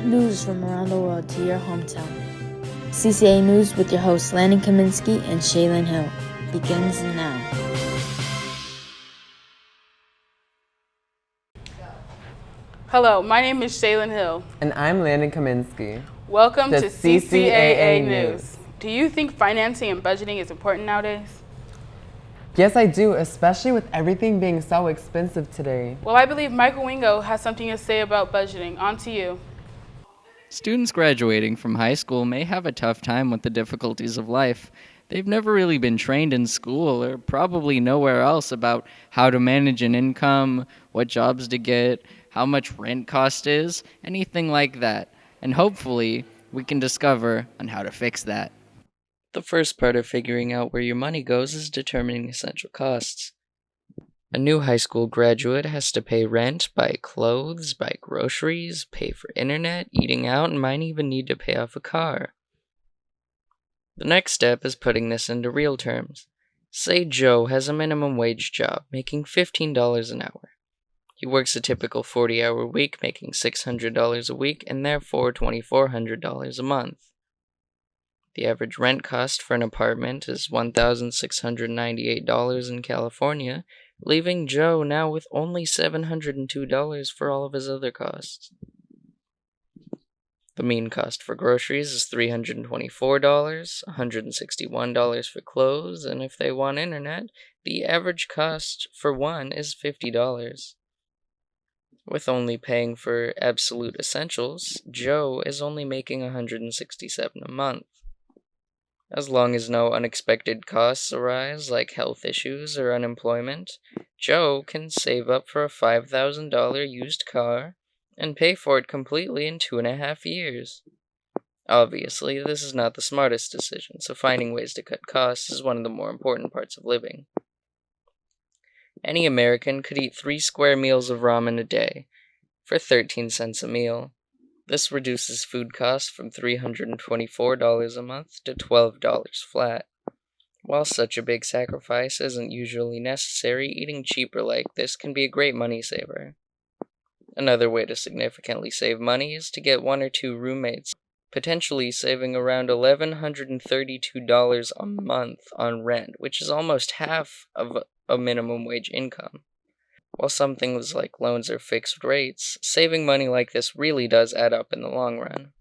news from around the world to your hometown. CCAA News with your hosts Landon Kaminsky and Shaylin Hill begins now. Hello, my name is Shaylin Hill. And I'm Landon Kaminsky. Welcome to CCAA News. News. Do you think financing and budgeting is important nowadays? Yes, I do, especially with everything being so expensive today. Well, I believe Michael Wingo has something to say about budgeting. On to you. Students graduating from high school may have a tough time with the difficulties of life. They've never really been trained in school or probably nowhere else about how to manage an income, what jobs to get, how much rent cost is, anything like that. And hopefully, we can discover on how to fix that. The first part of figuring out where your money goes is determining essential costs. A new high school graduate has to pay rent, buy clothes, buy groceries, pay for internet, eating out, and might even need to pay off a car. The next step is putting this into real terms. Say Joe has a minimum wage job, making $15 an hour. He works a typical 40-hour week, making $600 a week, and therefore $2,400 a month. The average rent cost for an apartment is $1,698 in California, leaving Joe now with only $702 for all of his other costs. The mean cost for groceries is $324, $161 for clothes, and if they want internet, the average cost for one is $50. With only paying for absolute essentials, Joe is only making $167 a month. As long as no unexpected costs arise, like health issues or unemployment, Joe can save up for a $5,000 used car and pay for it completely in 2.5 years. Obviously, this is not the smartest decision, so finding ways to cut costs is one of the more important parts of living. Any American could eat 3 square meals of ramen a day, for 13 cents a meal. This reduces food costs from $324 a month to $12 flat. While such a big sacrifice isn't usually necessary, eating cheaper like this can be a great money saver. Another way to significantly save money is to get 1 or 2 roommates, potentially saving around $1,132 a month on rent, which is almost half of a minimum wage income. While some things like loans are fixed rates, saving money like this really does add up in the long run.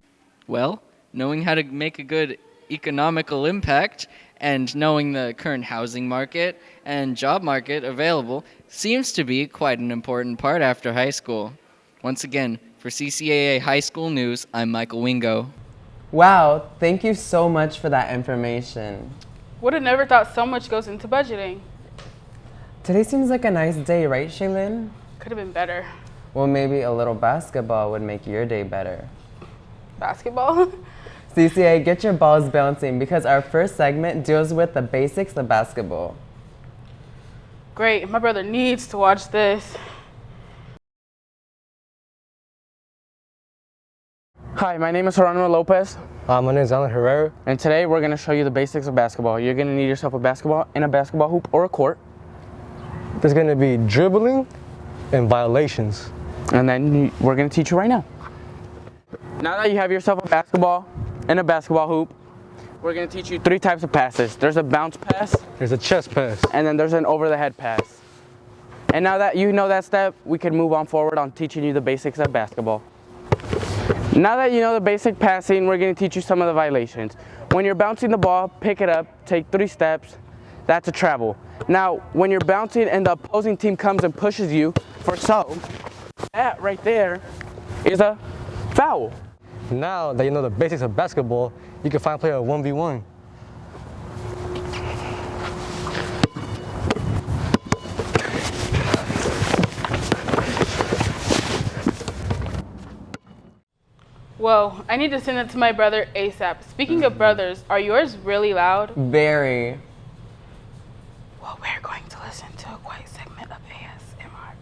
Well, knowing how to make a good economical impact and knowing the current housing market and job market available seems to be quite an important part after high school. Once again, for CCAA High School News, I'm Michael Wingo. Wow, thank you so much for that information. Would have never thought so much goes into budgeting. Today seems like a nice day, right, Shaylin? Could have been better. Well, maybe a little basketball would make your day better. Basketball? CCA, get your balls bouncing because our first segment deals with the basics of basketball. Great, my brother needs to watch this. Hi, my name is Geronimo Lopez. My name is Alan Herrera. And today we're going to show you the basics of basketball. You're going to need yourself a basketball and a basketball hoop or a court. There's going to be dribbling and violations. And then we're going to teach you right now. Now that you have yourself a basketball and a basketball hoop, we're going to teach you 3 types of passes. There's a bounce pass. There's a chest pass. And then there's an over-the-head pass. And now that you know that step, we can move on forward on teaching you the basics of basketball. Now that you know the basic passing, we're going to teach you some of the violations. When you're bouncing the ball, pick it up, take 3 steps. That's a travel. Now, when you're bouncing and the opposing team comes and pushes you for so, that right there is a foul. Now that you know the basics of basketball, you can finally play a 1v1. Whoa, I need to send it to my brother ASAP. Speaking of brothers, are yours really loud? Very. Well, we're going to listen to a quiet segment of ASMR.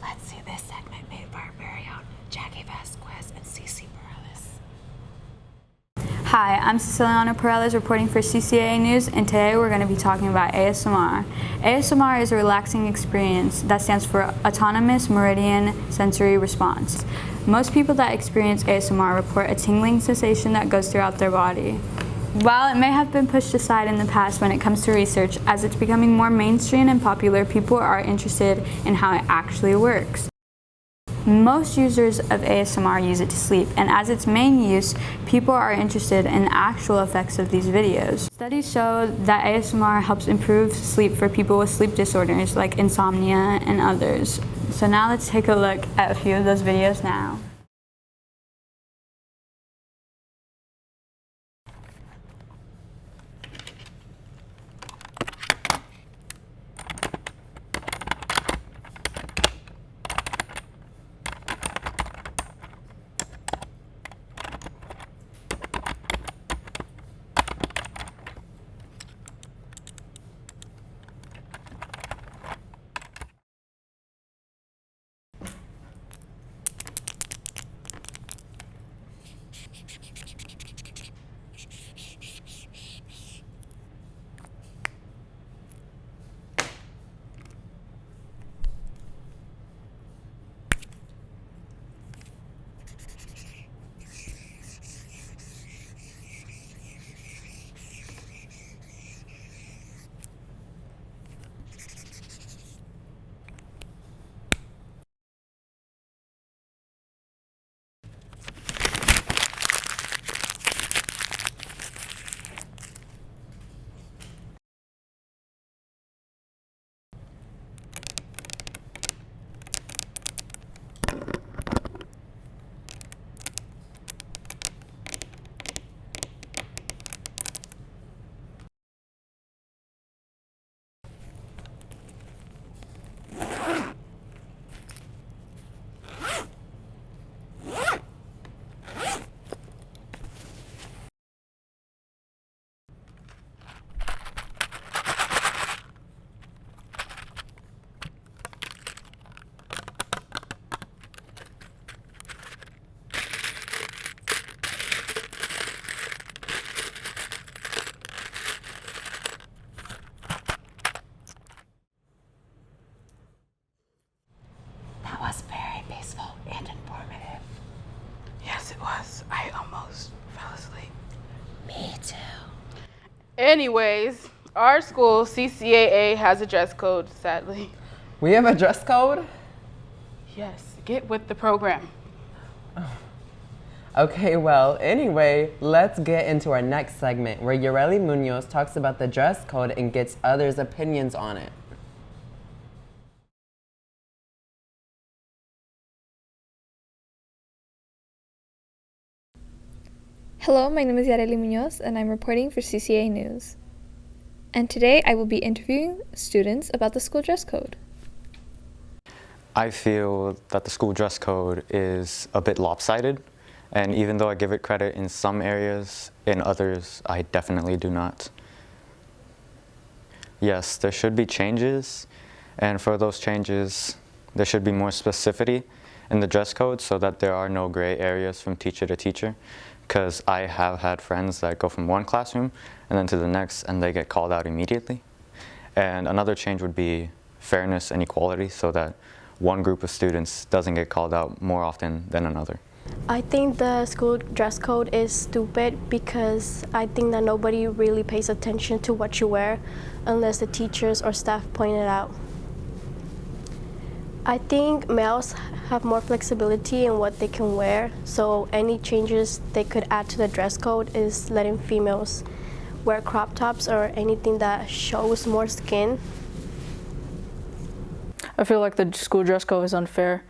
Let's see this segment made by our very own Jackie Vasquez and Cece Morales. Hi, I'm Ceciliana Perales reporting for CCAA News, and today we're going to be talking about ASMR. ASMR is a relaxing experience that stands for Autonomous Meridian Sensory Response. Most people that experience ASMR report a tingling sensation that goes throughout their body. While it may have been pushed aside in the past when it comes to research, as it's becoming more mainstream and popular, people are interested in how it actually works. Most users of ASMR use it to sleep, and as its main use, people are interested in the actual effects of these videos. Studies show that ASMR helps improve sleep for people with sleep disorders like insomnia and others. So now let's take a look at a few of those videos now. That was very peaceful and informative. Yes, it was. I almost fell asleep. Me too. Anyways, our school, CCAA, has a dress code, sadly. We have a dress code? Yes, get with the program. Okay, well, anyway, let's get into our next segment where Yareli Munoz talks about the dress code and gets others' opinions on it. Hello, my name is Yareli Munoz and I'm reporting for CCAA News. And today I will be interviewing students about the school dress code. I feel that the school dress code is a bit lopsided, and even though I give it credit in some areas, in others I definitely do not. Yes, there should be changes, and for those changes there should be more specificity in the dress code so that there are no gray areas from teacher to teacher, because I have had friends that go from one classroom and then to the next and they get called out immediately. And another change would be fairness and equality so that one group of students doesn't get called out more often than another. I think the school dress code is stupid because I think that nobody really pays attention to what you wear unless the teachers or staff point it out. I think males have more flexibility in what they can wear, so any changes they could add to the dress code is letting females wear crop tops or anything that shows more skin. I feel like the school dress code is unfair.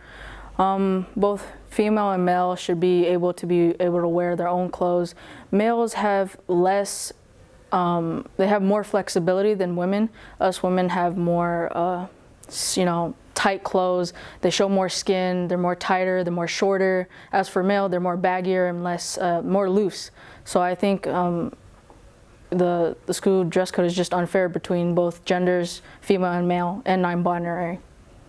Both female and male should be able to wear their own clothes. Males have less, they have more flexibility than women. Us women have more, tight clothes. They show more skin. They're more tighter. They're more shorter. As for male, they're more baggier and less, more loose. So I think the school dress code is just unfair between both genders, female and male, and non-binary.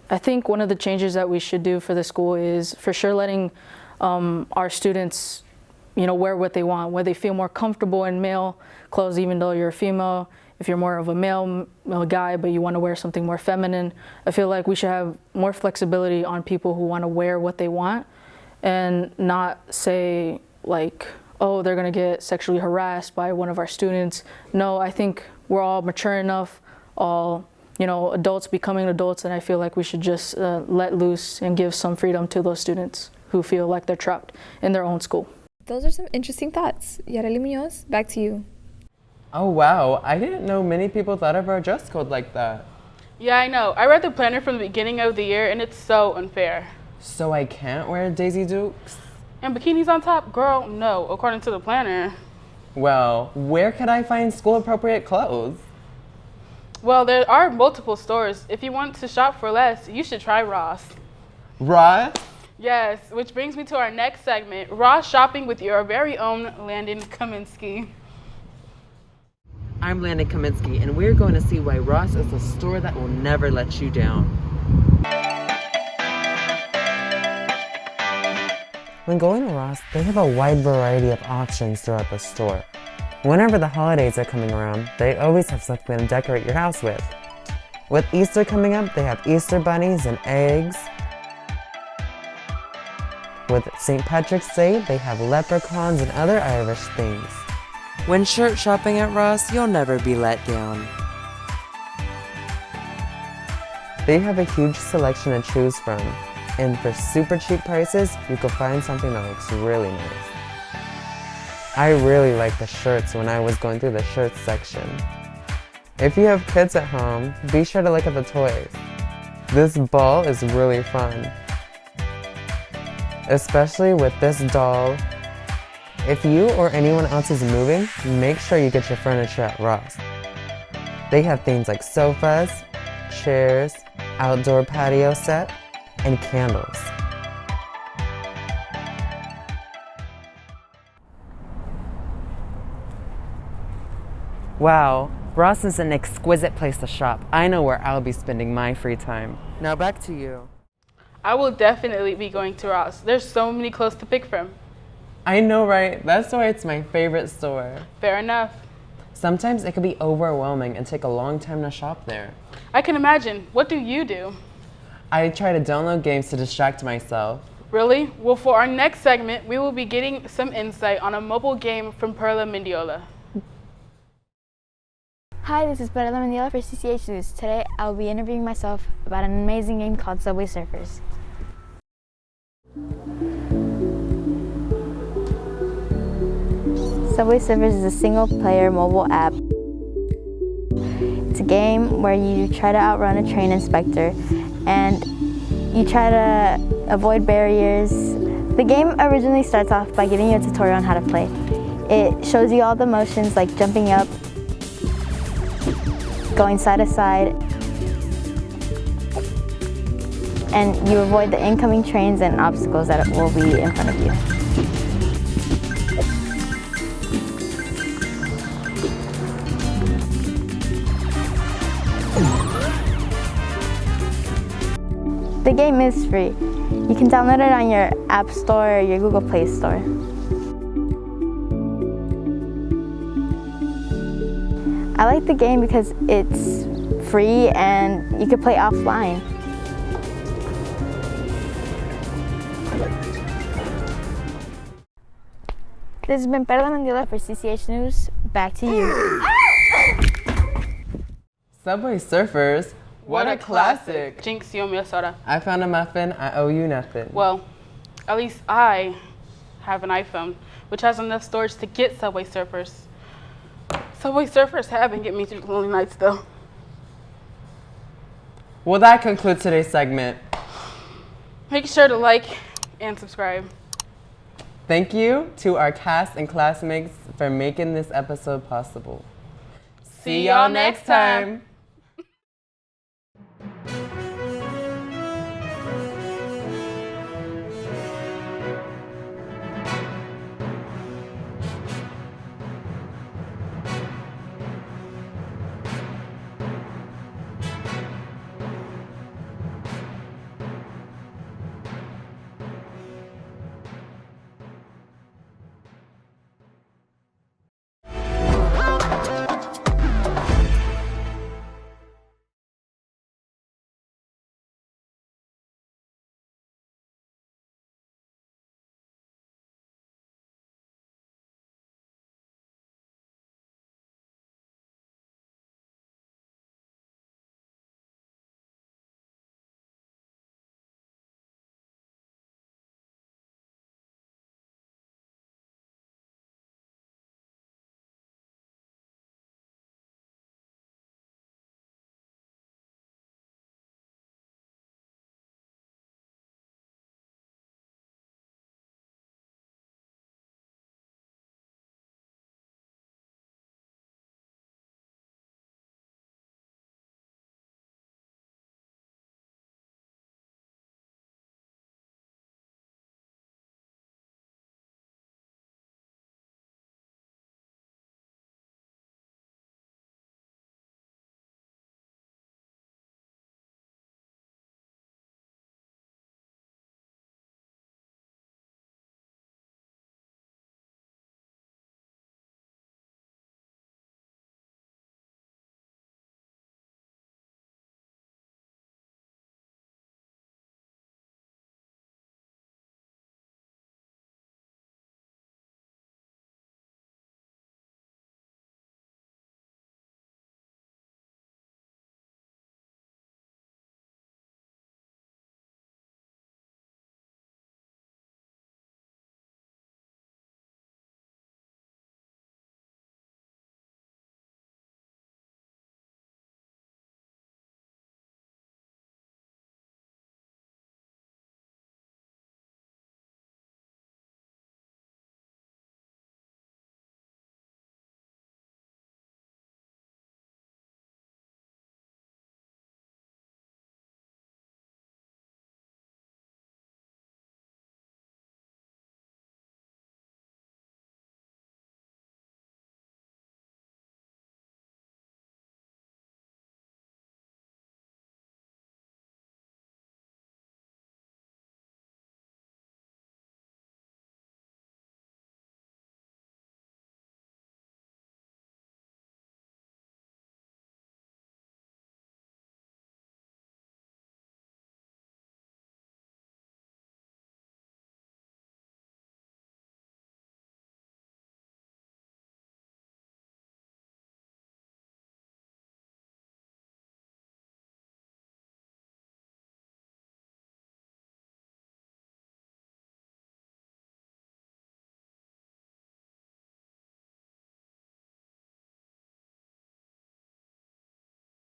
I think one of the changes that we should do for the school is for sure letting our students wear what they want, where they feel more comfortable in male clothes, even though you're a female. If you're more of a male guy, but you want to wear something more feminine, I feel like we should have more flexibility on people who want to wear what they want and not say like, oh, they're going to get sexually harassed by one of our students. No, I think we're all mature enough, all, adults becoming adults, and I feel like we should just let loose and give some freedom to those students who feel like they're trapped in their own school. Those are some interesting thoughts. Yareli Munoz, back to you. Oh wow, I didn't know many people thought of our dress code like that. Yeah, I know. I read the planner from the beginning of the year and it's so unfair. So I can't wear Daisy Dukes? And bikinis on top? Girl, no, according to the planner. Well, where could I find school appropriate clothes? Well, there are multiple stores. If you want to shop for less, you should try Ross. Ross? Yes, which brings me to our next segment, Ross shopping with your very own Landon Kaminsky. I'm Landon Kaminsky, and we're going to see why Ross is a store that will never let you down. When going to Ross, they have a wide variety of options throughout the store. Whenever the holidays are coming around, they always have something to decorate your house with. With Easter coming up, they have Easter bunnies and eggs. With St. Patrick's Day, they have leprechauns and other Irish things. When shirt shopping at Ross, you'll never be let down. They have a huge selection to choose from, and for super cheap prices, you can find something that looks really nice. I really liked the shirts when I was going through the shirts section. If you have kids at home, be sure to look at the toys. This ball is really fun, especially with this doll. If you or anyone else is moving, make sure you get your furniture at Ross. They have things like sofas, chairs, outdoor patio set, and candles. Wow, Ross is an exquisite place to shop. I know where I'll be spending my free time. Now back to you. I will definitely be going to Ross. There's so many clothes to pick from. I know, right? That's why it's my favorite store. Fair enough. Sometimes it can be overwhelming and take a long time to shop there. I can imagine. What do you do? I try to download games to distract myself. Really? Well, for our next segment, we will be getting some insight on a mobile game from Perla Mendiola. Hi, this is Perla Mendiola for CCH News. Today, I will be interviewing myself about an amazing game called Subway Surfers. Subway Surfers is a single-player mobile app. It's a game where you try to outrun a train inspector and you try to avoid barriers. The game originally starts off by giving you a tutorial on how to play. It shows you all the motions like jumping up, going side to side, and you avoid the incoming trains and obstacles that will be in front of you. The game is free. You can download it on your App Store or your Google Play Store. I like the game because it's free and you can play offline. This has been Perla Mendiola for CCH News. Back to you. Subway Surfers? What a classic. Jinx, you owe me a soda. I found a muffin, I owe you nothing. Well, at least I have an iPhone, which has enough storage to get Subway Surfers. Subway Surfers have been getting me through the lonely nights, though. Well, that concludes today's segment. Make sure to like and subscribe. Thank you to our cast and classmates for making this episode possible. See y'all next time.